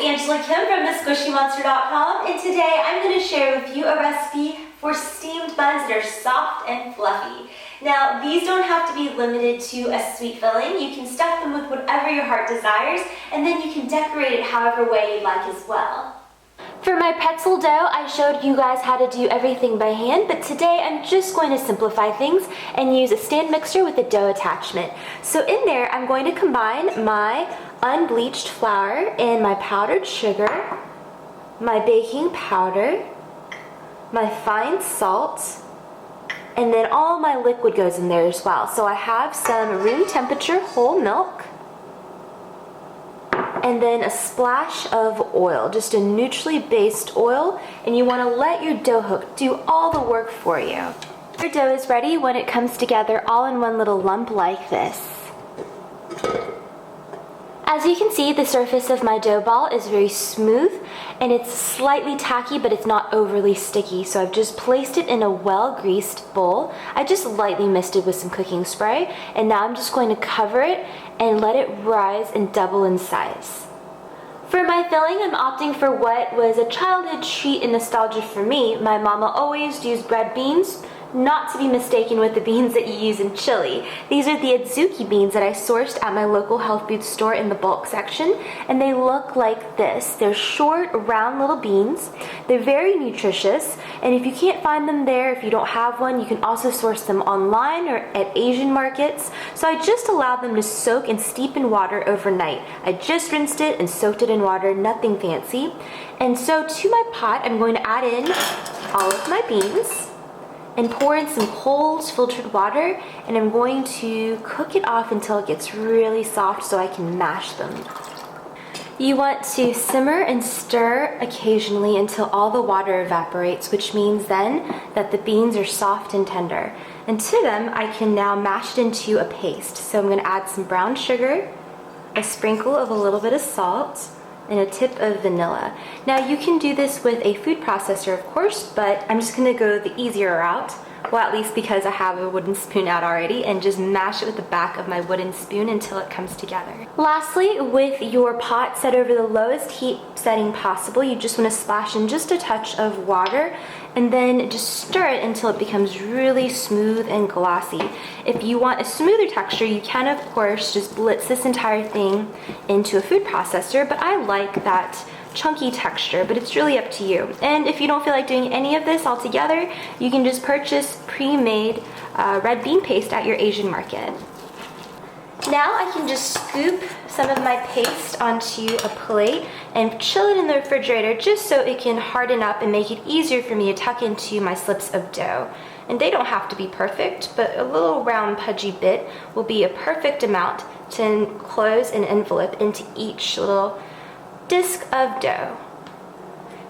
Angela Kim from thesquishymonster.com, and today I'm going to share with you a recipe for steamed buns that are soft and fluffy. Now, these don't have to be limited to a sweet filling. You can stuff them with whatever your heart desires, and then you can decorate it however way you'd like as well. For my pretzel dough, I showed you guys how to do everything by hand, but today I'm just going to simplify things and use a stand mixer with a dough attachment. So in there, I'm going to combine my unbleached flour and my powdered sugar, my baking powder, my fine salt, and then all my liquid goes in there as well. So I have some room temperature whole milk, and then a splash of oil, just a neutrally based oil, and you want to let your dough hook do all the work for you. Your dough is ready when it comes together all in one little lump like this. As you can see, the surface of my dough ball is very smooth and it's slightly tacky, but it's not overly sticky. So I've just placed it in a well-greased bowl. I just lightly misted with some cooking spray, and now I'm just going to cover it and let it rise and double in size. For my filling, I'm opting for what was a childhood treat and nostalgia for me. My mama always used red beans, not to be mistaken with the beans that you use in chili. These are the adzuki beans that I sourced at my local health food store in the bulk section, and they look like this. They're short, round little beans. They're very nutritious, and if you can't find them there, if you don't have one, you can also source them online or at Asian markets. So I just allowed them to soak and steep in water overnight. I just rinsed it and soaked it in water, nothing fancy. And so to my pot, I'm going to add in all of my beans and pour in some cold filtered water, and I'm going to cook it off until it gets really soft so I can mash them. You want to simmer and stir occasionally until all the water evaporates, which means then that the beans are soft and tender. And to them, I can now mash it into a paste. So I'm going to add some brown sugar, a sprinkle of a little bit of salt, and a tip of vanilla. Now you can do this with a food processor, of course, but I'm just gonna go the easier route, well, at least because I have a wooden spoon out already, and just mash it with the back of my wooden spoon until it comes together. Lastly, with your pot set over the lowest heat setting possible, you just want to splash in just a touch of water and then just stir it until it becomes really smooth and glossy. If you want a smoother texture, you can of course just blitz this entire thing into a food processor, but I like that chunky texture, but it's really up to you. And if you don't feel like doing any of this altogether, you can just purchase pre-made red bean paste at your Asian market. Now I can just scoop some of my paste onto a plate and chill it in the refrigerator just so it can harden up and make it easier for me to tuck into my slips of dough. And they don't have to be perfect, but a little round pudgy bit will be a perfect amount to enclose an envelope into each little disc of dough.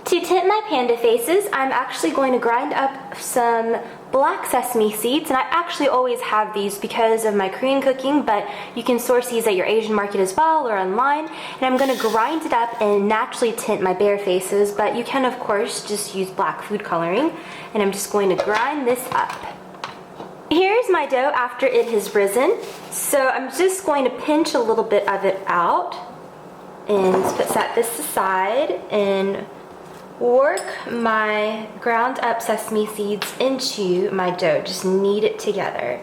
To tint my panda faces, I'm actually going to grind up some black sesame seeds, and I actually always have these because of my Korean cooking, but you can source these at your Asian market as well or online. And I'm going to grind it up and naturally tint my bare faces, but you can of course just use black food coloring. And I'm just going to grind this up. Here's my dough after it has risen. So I'm just going to pinch a little bit of it out and set this aside and work my ground up sesame seeds into my dough. Just knead it together.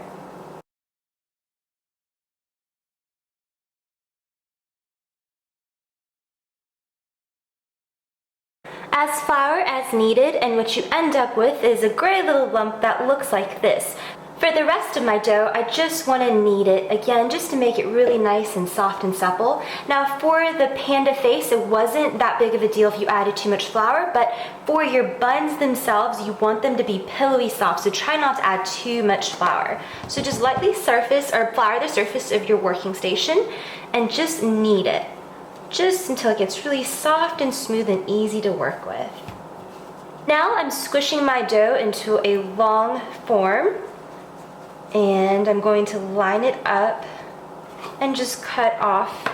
As flour as needed, and what you end up with is a gray little lump that looks like this. For the rest of my dough, I just want to knead it again just to make it really nice and soft and supple. Now for the panda face, it wasn't that big of a deal if you added too much flour, but for your buns themselves, you want them to be pillowy soft, so try not to add too much flour. So just lightly surface or flour the surface of your working station and just knead it, just until it gets really soft and smooth and easy to work with. Now I'm squishing my dough into a long form, and I'm going to line it up and just cut off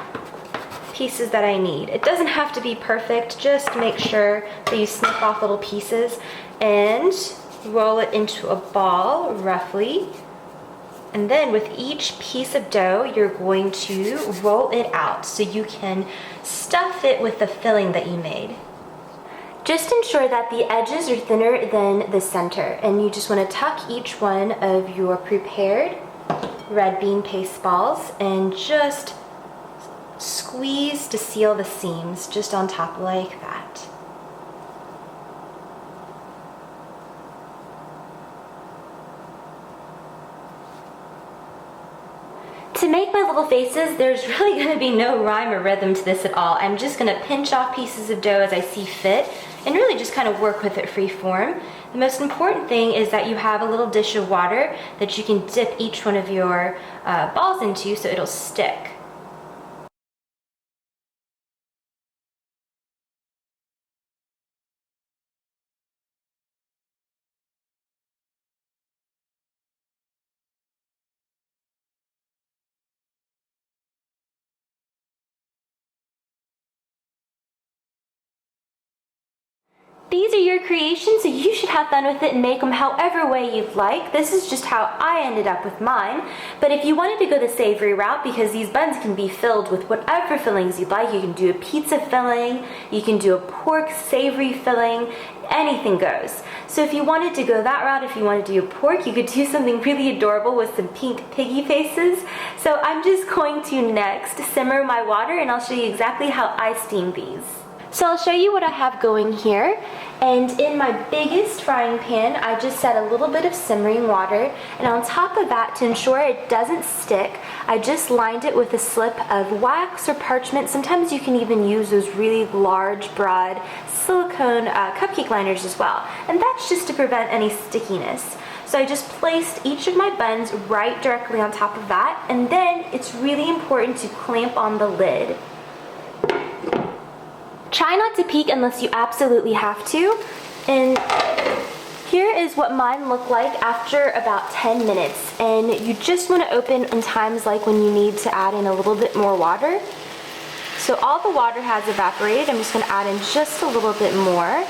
pieces that I need. It doesn't have to be perfect, just make sure that you snip off little pieces and roll it into a ball roughly And then with each piece of dough, you're going to roll it out so you can stuff it with the filling that you made. Just ensure that the edges are thinner than the center, and you just want to tuck each one of your prepared red bean paste balls and just squeeze to seal the seams just on top like that. To make my little faces, there's really going to be no rhyme or rhythm to this at all. I'm just going to pinch off pieces of dough as I see fit and really just kind of work with it free form. The most important thing is that you have a little dish of water that you can dip each one of your balls into so it'll stick. These are your creations, so you should have fun with it and make them however way you'd like. This is just how I ended up with mine. But if you wanted to go the savory route, because these buns can be filled with whatever fillings you'd like, you can do a pizza filling, you can do a pork savory filling, anything goes. So if you wanted to go that route, if you wanted to do pork, you could do something really adorable with some pink piggy faces. So I'm just going to next simmer my water, and I'll show you exactly how I steam these. So I'll show you what I have going here, and in my biggest frying pan I just set a little bit of simmering water, and on top of that, to ensure it doesn't stick, I just lined it with a slip of wax or parchment. Sometimes you can even use those really large, broad silicone cupcake liners as well, and that's just to prevent any stickiness. So I just placed each of my buns right directly on top of that, and then it's really important to clamp on the lid. Try not to peek unless you absolutely have to. And here is what mine look like after about 10 minutes. And you just want to open in times like when you need to add in a little bit more water. So all the water has evaporated. I'm just going to add in just a little bit more.